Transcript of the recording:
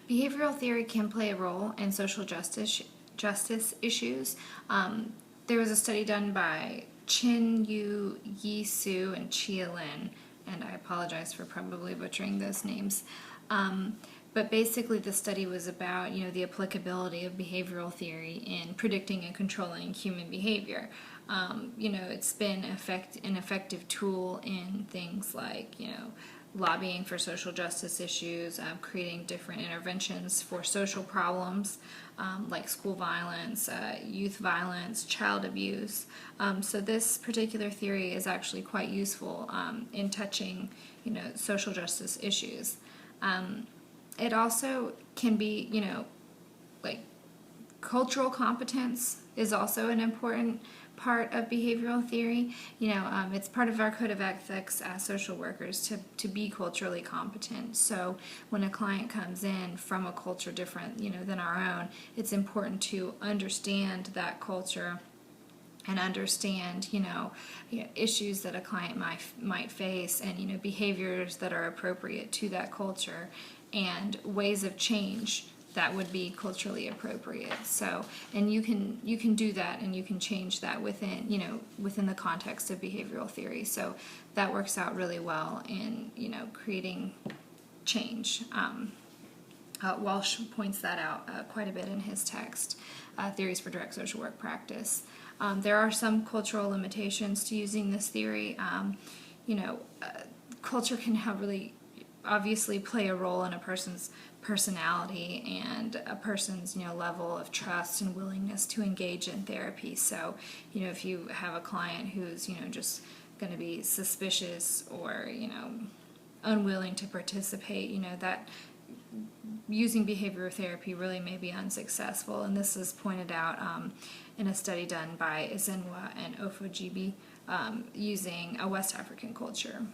Behavioral theory can play a role in social justice issues. There was a study done by Chin Yu, Yi Su, and Chia Lin, and I apologize for probably butchering those names. But basically, the study was about the applicability of behavioral theory in predicting and controlling human behavior. It's been an effective tool in things like lobbying for social justice issues, creating different interventions for social problems like school violence, youth violence, child abuse. So this particular theory is actually quite useful in touching social justice issues. It also can be, like cultural competence is also an important part of behavioral theory. It's part of our code of ethics as social workers to be culturally competent. So when a client comes in from a culture different, than our own, it's important to understand that culture and understand, issues that a client might face, and behaviors that are appropriate to that culture, and ways of change that would be culturally appropriate. So, and you can do that, and you can change that within the context of behavioral theory. So that works out really well in creating change. Walsh points that out quite a bit in his text, Theories for Direct Social Work Practice. There are some cultural limitations to using this theory. Culture can really obviously play a role in a person's personality and a person's level of trust and willingness to engage in therapy. So if you have a client who's just going to be suspicious or unwilling to participate, that using behavioral therapy really may be unsuccessful. And this is pointed out in a study done by Ezenwa and Ofojibi using a West African culture.